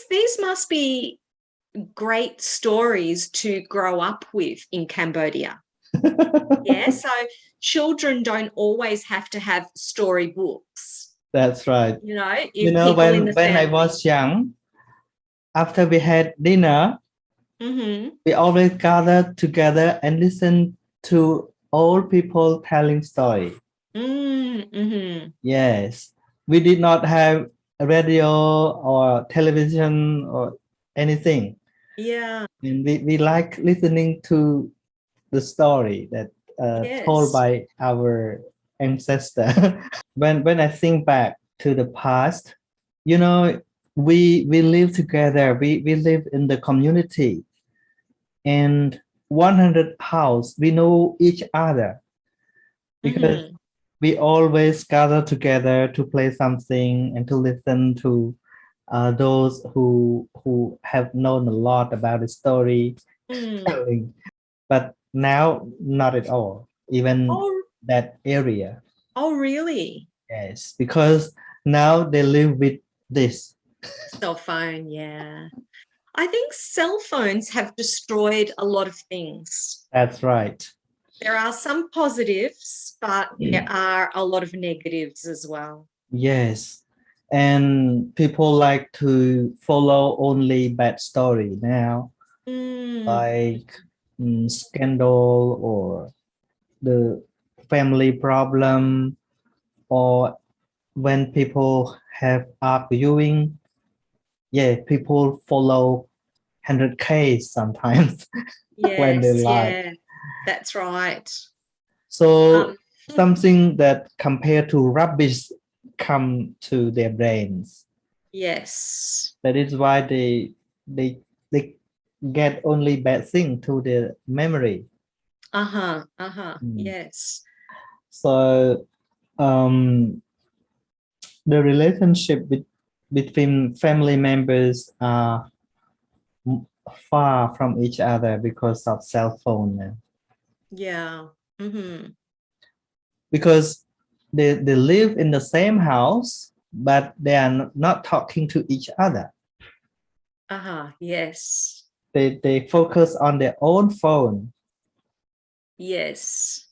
These must be great stories to grow up with in Cambodia. Yeah, so children don't always have to have storybooks. That's right. You know, You know, people in the when I family. was young, after we had dinner, we always gathered together and listen to old people telling story. Yes, we did not have a radio or television or anything. Yeah. And we like listening to the story that told by our ancestor. When I think back to the past, you know, we live together. We live in the community, and 100 house we know each other because we always gather together to play something and to listen to those who have known a lot about the story telling. But now not at all, even that area. Oh, really? Yes, because now they live with this cell phone. Yeah, I think cell phones have destroyed a lot of things. That's right. There are some positives, but there are a lot of negatives as well. Yes, and people like to follow only bad story now, like scandal or the family problem, or when people have arguing. Yeah, people follow 100K sometimes when they like. Yeah, that's right. So something that compared to rubbish come to their brains. Yes. That is why they get only bad thing to their memory. Yes. So the relationship between family members are far from each other because of cell phone now. Yeah. Because they live in the same house, but they are not talking to each other. Yes. They focus on their own phone. Yes.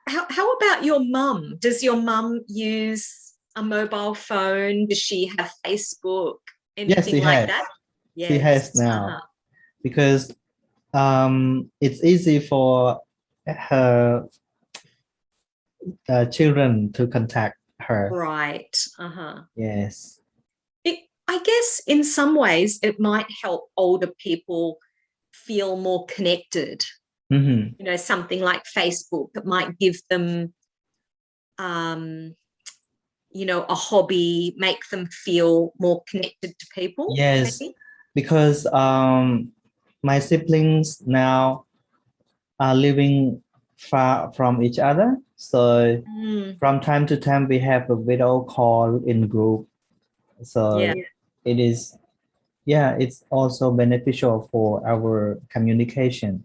How about your mum? Does your mum use a mobile phone? Does she have Facebook? Anything like that? Yes, she has now. Because it's easy for her children to contact her. Right. Yes. I guess in some ways it might help older people feel more connected. You know, something like Facebook, it might give them you know, a hobby, make them feel more connected to people. Yes, maybe? Because my siblings now are living far from each other. So from time to time, we have a video call in group. So it is, yeah, it's also beneficial for our communication.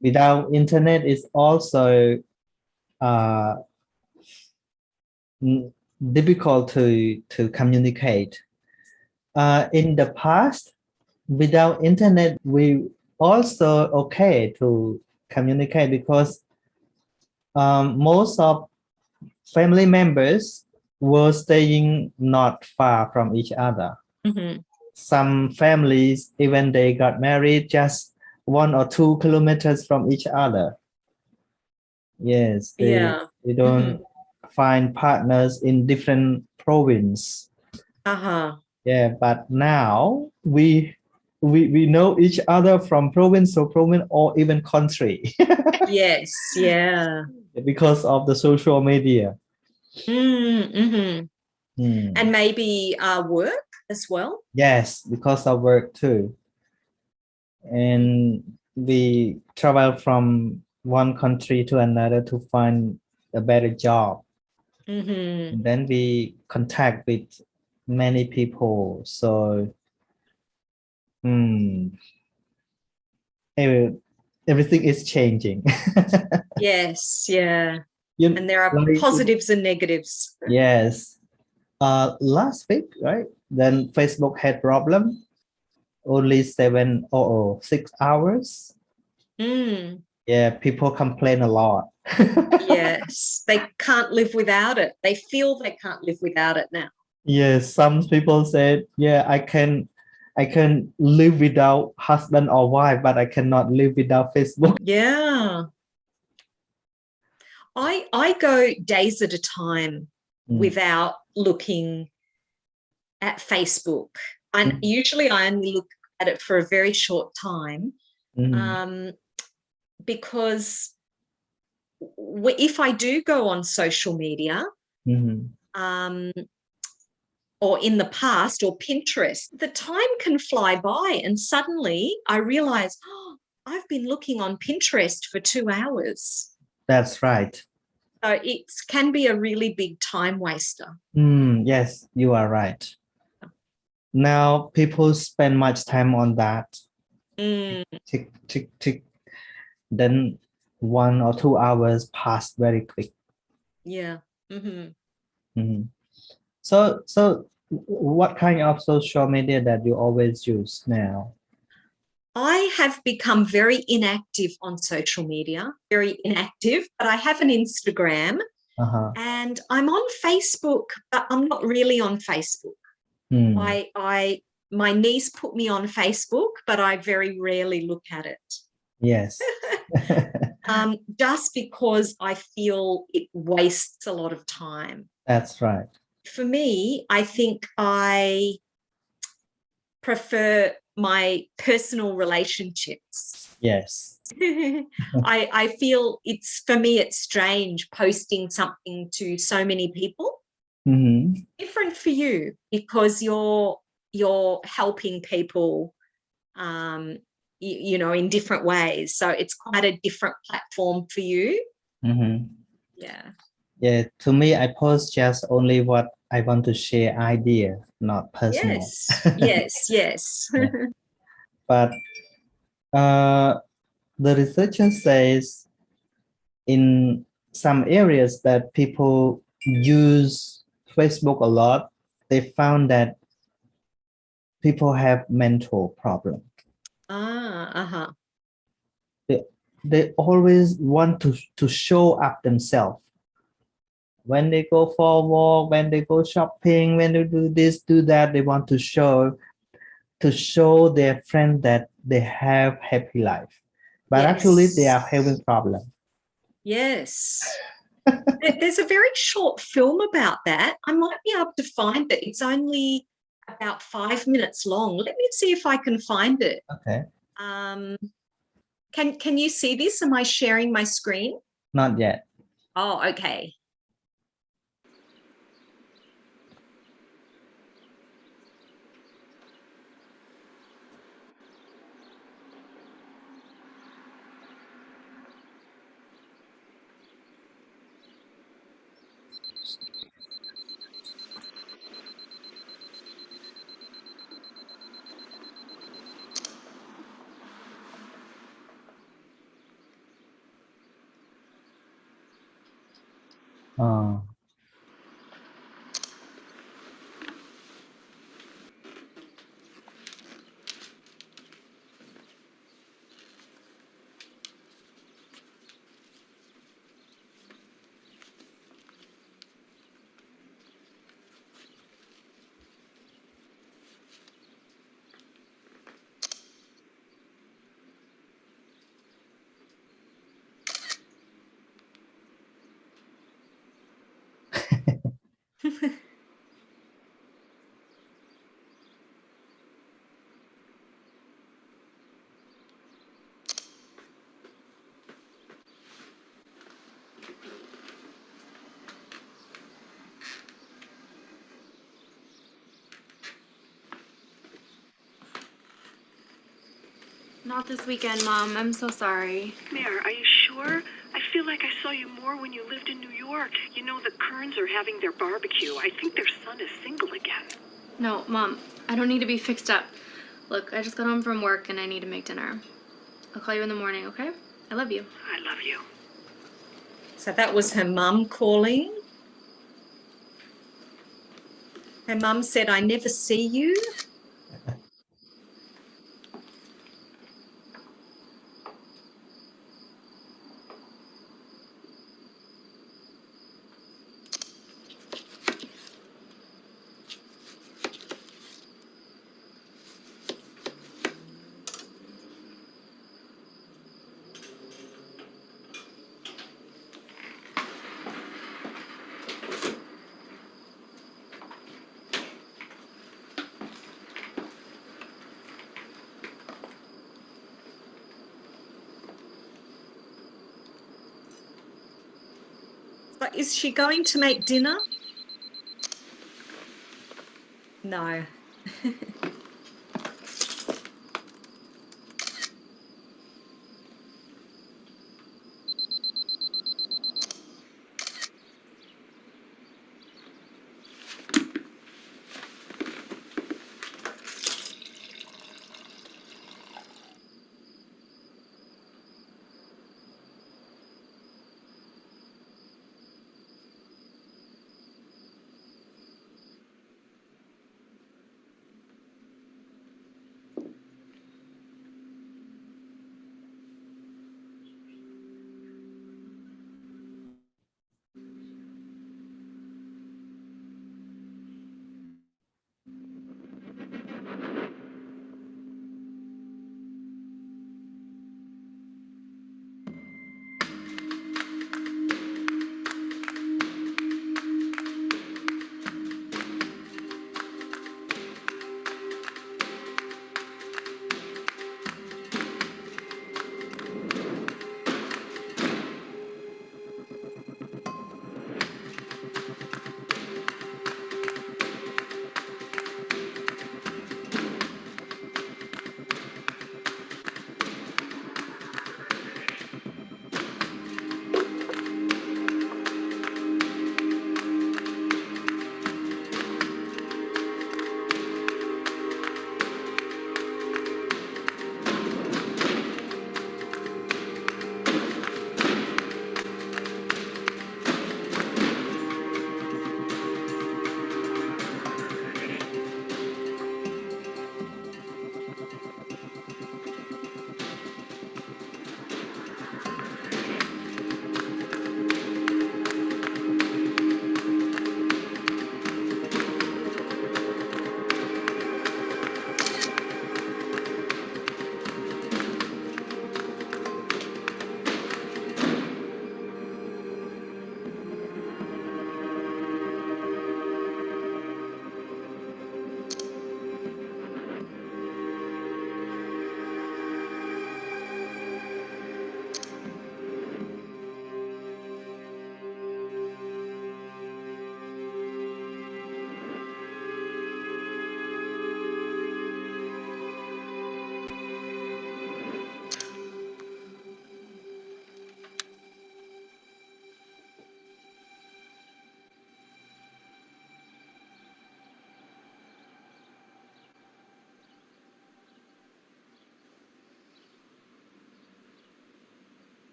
Without internet, it's also difficult to communicate. In the past, without internet, we also okay to communicate because most of family members were staying not far from each other. Some families, even they got married just 1 or 2 kilometers from each other. Yes, they don't find partners in different province. Yeah, but now we know each other from province to province or even country. Yes, yeah. Because of the social media. And maybe work as well? Yes, because of work too. And we travel from one country to another to find a better job. And then we contact with many people. So everything is changing. Yes, yeah. You And there are like positives and negatives. yes. Last week, right? Then Facebook had problem. Only 6 hours. Mm, Yeah, people complain a lot. yes, they can't live without it. They feel they can't live without it now. Yes, some people said, yeah, I can live without husband or wife, but I cannot live without Facebook. Yeah. I go days at a time Mm, without looking at Facebook. And mm, usually I only look at it for a very short time, mm, um, because if I do go on social media, mm. um, or in the past, or Pinterest, the time can fly by. And suddenly I realize, oh, I've been looking on Pinterest for 2 hours. That's right. So it can be a really big time waster. Yes, you are right. Now people spend much time on that. Mm, Tick, tick, tick. Then 1 or 2 hours pass very quick. yeah. Mm-hmm. Mhm. So what kind of social media that you always use now? I have become very inactive on social media, very inactive, but I have an Instagram Uh-huh. and I'm on Facebook, but I'm not really on Facebook. Hmm. I my niece put me on Facebook, but I very rarely look at it. Yes. Just because I feel it wastes a lot of time. That's right. For me, I think I prefer my personal relationships. Yes. I feel it's, for me, it's strange posting something to so many people. Hmm. Different for you because you're helping people, in different ways. So it's quite a different platform for you. Hmm. Yeah. Yeah, to me, I post just only what I want to share idea, not personal. Yes. Yes. Yes. Yeah. But uh, the researcher says in some areas that people use Facebook a lot, they found that people have mental problem. Uh-huh. They, they always want to show up themselves. When they go for a walk, when they go shopping, when they do this, do that, they want to show their friend that they have happy life. But actually they are Yes. having problem. Yes. There's a very short film about that. I might be able to find it. It's only about 5 minutes long. Let me see if I can find it. Okay. Um, can you see this? Am I sharing my screen? Not yet. Oh, okay. uh, Not this weekend, Mom. I'm so sorry. Mare, are you sure? I feel like I saw you more when you lived in New York. You know, the Kerns are having their barbecue. I think their son is single again. No, Mom, I don't need to be fixed up. Look, I just got home from work and I need to make dinner. I'll call you in the morning, okay? I love you. I love you. So that was her mum calling. Her mum said, I never see you. So is she going to make dinner? No.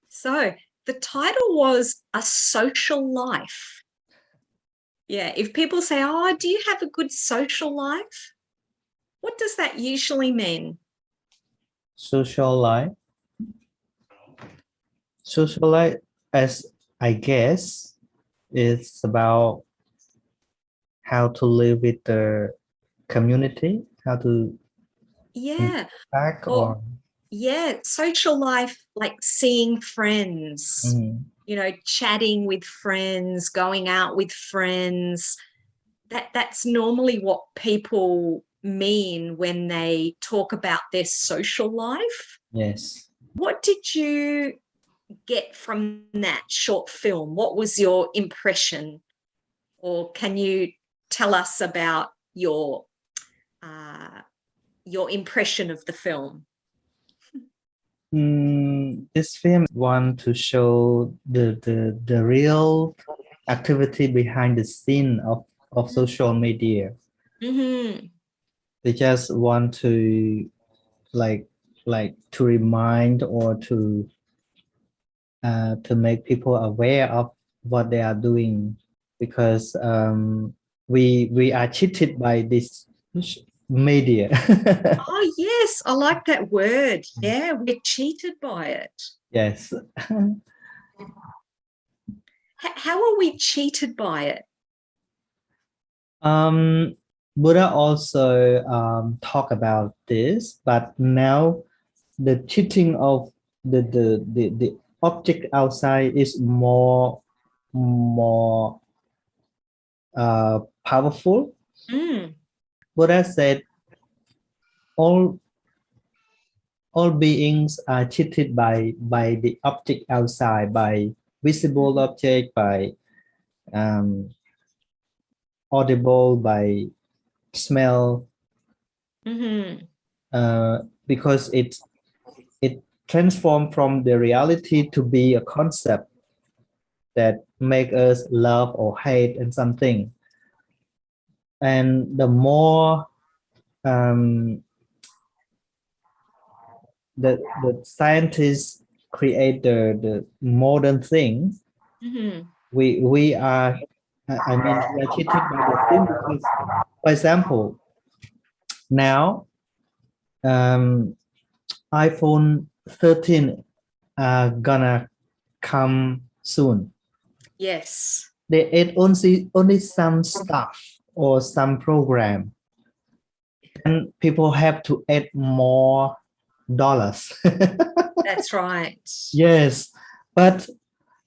So the title was A Social Life. Yeah, if people say, oh, do you have a good social life? What does that usually mean? Social life. Social life, as I guess, it's about how to live with the community, how to Yeah. interact Or or yeah, social life, like seeing friends, chatting with friends, going out with friends. That's normally what people mean when they talk about their social life. yes. What did you get from that short film? What was your impression? Or can you tell us about uh, your impression of the film? This film want to show the real activity behind the scene of social media. Mm-hmm. They just want to like to remind or to make people aware of what they are doing, because we are cheated by this media. Oh, yes, I like that word. Yeah, we're cheated by it. Yes. How are we cheated by it? Buddha also talk about this, but now the cheating of the object outside is more powerful. Mm, Buddha said all all beings are cheated by the object outside, by visible object, by um, audible, by smell, mm-hmm, because it transformed from the reality to be a concept that make us love or hate and something. And the more um, the scientists create the modern thing, mm-hmm. we are I mean we are cheated by the thing, because for example now iPhone 13 are gonna come soon. Yes, They add only some stuff or some program, and people have to add more dollars. that's right. Yes, but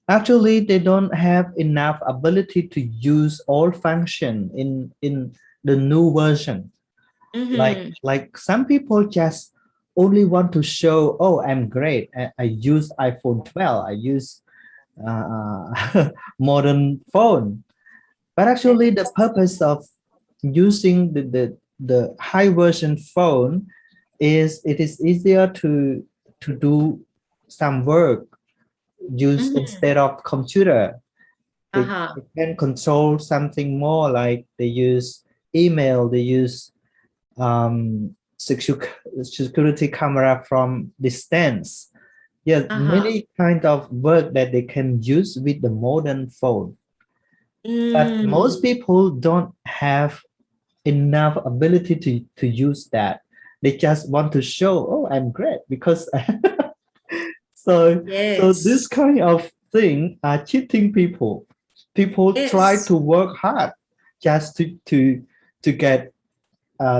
actually they don't have enough ability to use all function in the new version. Mm-hmm. Like some people just only want to show, oh, I'm great, I use iPhone 12, I use modern phone. But actually the purpose of using the high version phone is it is easier to do some work use Mm-hmm. instead of computer. Uh-huh. They can control something more, like they use email, they use security camera from distance. Yeah, Uh-huh. many kind of work that they can use with the modern phone. But Mm. most people don't have enough ability to use that. They just want to show, oh, I'm great because so this Yes. kind of thing are cheating people. People try Yes. to work hard just to get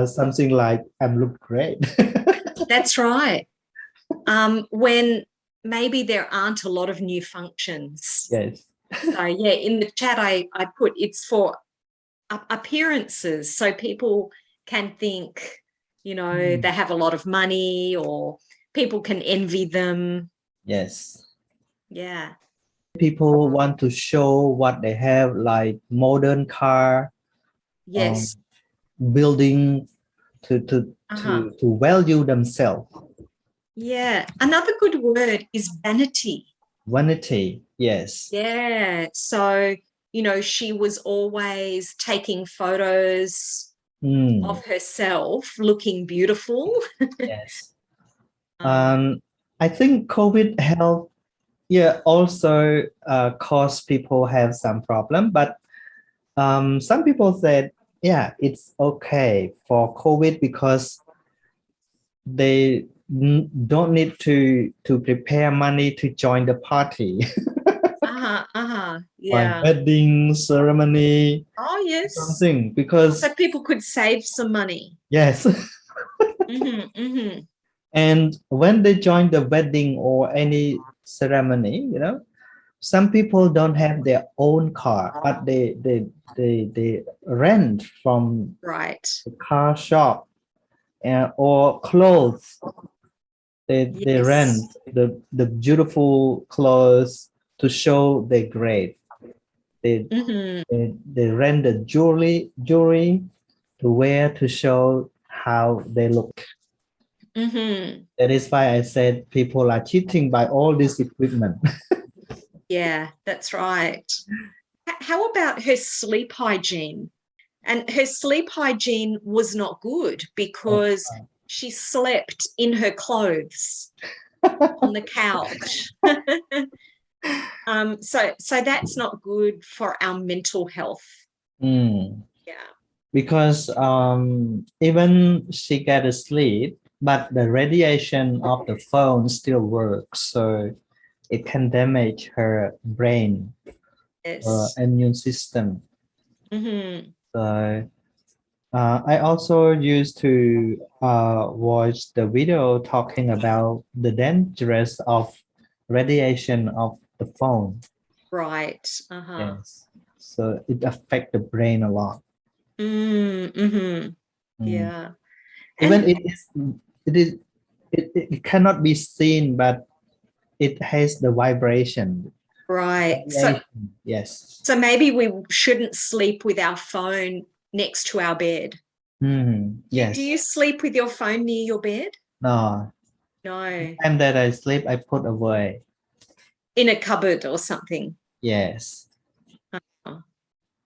something like I'm look great. That's right. When maybe there aren't a lot of new functions. Yes. So yeah, in the chat I put it's for appearances. So people can think, they have a lot of money, or people can envy them. Yes. Yeah. People want to show what they have, like modern car, um, Yes. building to Uh-huh. to value themselves. Yeah. Another good word is vanity. Vanity. Yes. Yeah. So, she was always taking photos Mm, of herself looking beautiful. yes. Um, I think COVID health, yeah, also cause people have some problem, but some people said, yeah, it's okay for COVID because they don't need to prepare money to join the party. Like Yeah. wedding ceremony, Oh, yes. something, because So people could save some money. yes. And when they join the wedding or any ceremony, some people don't have their own car, but they rent from Right. the car shop or clothes. They Yes. rent the beautiful clothes to show their grade. They rent the jewelry to wear to show how they look. That is why I said people are cheating by all this equipment. Yeah, that's right. How about her sleep hygiene? And her sleep hygiene was not good because she slept in her clothes on the couch. So that's not good for our mental health. Yeah. Because even she get a sleep, but the radiation of the phone still works, so it can damage her brain or Yes. immune system. So I also used to watch the video talking about the dangerous of radiation of the phone. Right. Yes. So it affects the brain a lot. Yeah. Even And it cannot be seen, but it has the vibration. right. Yes. So maybe we shouldn't sleep with our phone next to our bed. Yes. Do you sleep with your phone near your bed? No. No. Time that I sleep, I put away. In a cupboard or something. Yes. Oh,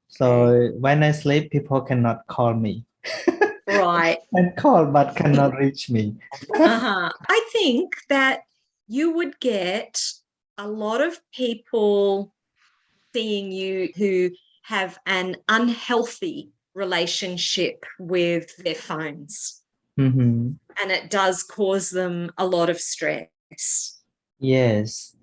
so when I sleep, people cannot call me. right. And call, but cannot reach me. I think that you would get a lot of people seeing you who have an unhealthy relationship with their phones. And it does cause them a lot of stress. Yes.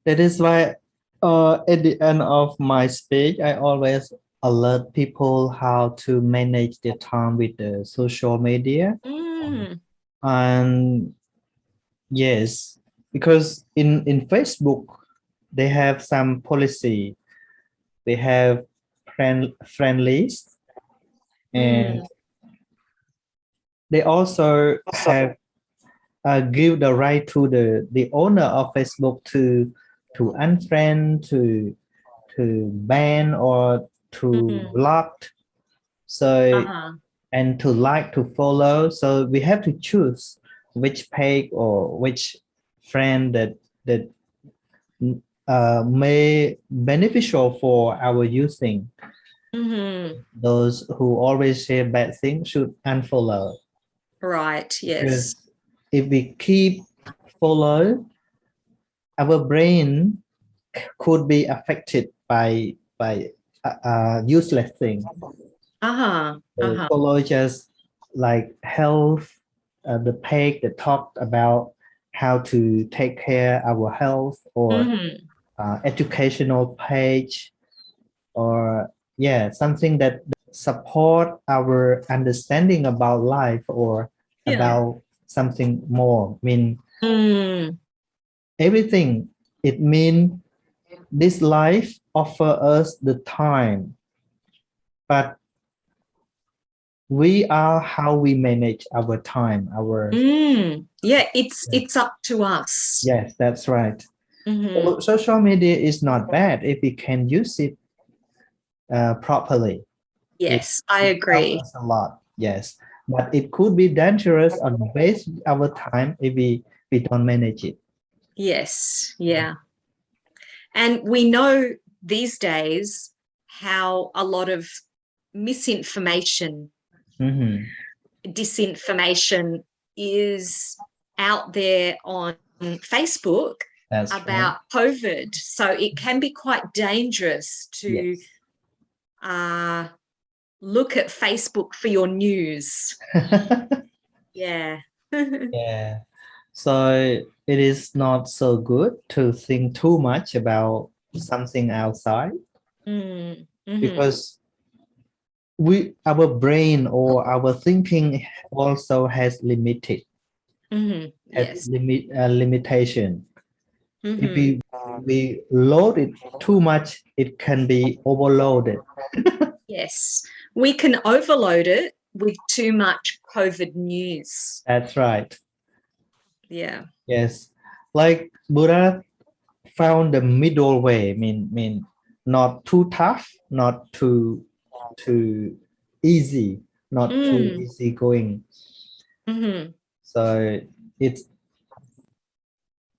That is why at the end of my speech, I always alert people how to manage their time with the social media. And yes, because in Facebook, they have some policy. They have friend list, and they also have give the right to the owner of Facebook to unfriend, to ban or to block. So and to like, to follow. So we have to choose which page or which friend that may beneficial for our using. Those who always share bad things should unfollow. Right. Yes. Because if we keep follow, our brain could be affected by useless things. Follow just like health, the page that talked about how to take care our health, or educational page, or something that support our understanding about life, or about something more. I mean, everything. It means this life offer us the time, but we are how we manage our time, it's up to us. Yes, that's right. So social media is not bad if we can use it properly. Yes, I agree. Helps us a lot. Yes, but it could be dangerous and waste our time if we don't manage it. Yes, yeah. And we know these days how a lot of misinformation, disinformation is out there on Facebook That's about COVID. So it can be quite dangerous to look at Facebook for your news. right. Yeah. Yeah. So it is not so good to think too much about something outside because our brain or our thinking also has Yes. limitation. If we load it too much, it can be overloaded. Yes. We can overload it with too much COVID news. That's right. Yeah. Yes. Like Buddha found the middle way, mean not too tough, not too easy, not too easy going. So it's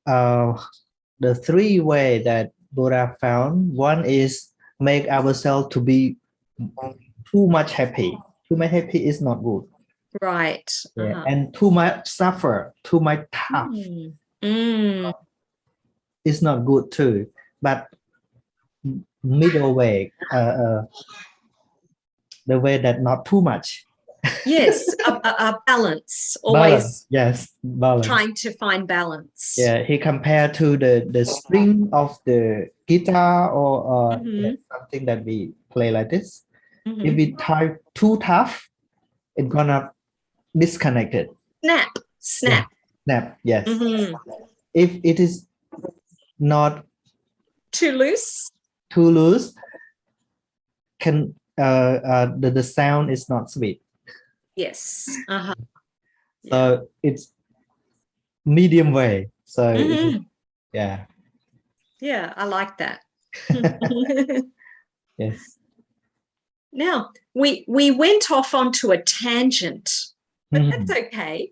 the three way that Buddha found. One is make ourselves to be too much happy. Too much happy is not good. Right. Yeah. And too much suffer, too much tough is not good too. But middle way, the way that not too much. Yes, a balance. Always Balance. Yes, balance. trying to find balance. Yeah, he compared to the string of the guitar or something that we play like this. If we tie too tough, it's gonna disconnect it. Snap. Yeah, snap. Yes. If it is not too loose, can the sound is not sweet. Yes. So it's medium way. So yeah. Yeah, I like that. Yes. Now we went off onto a tangent, but that's okay.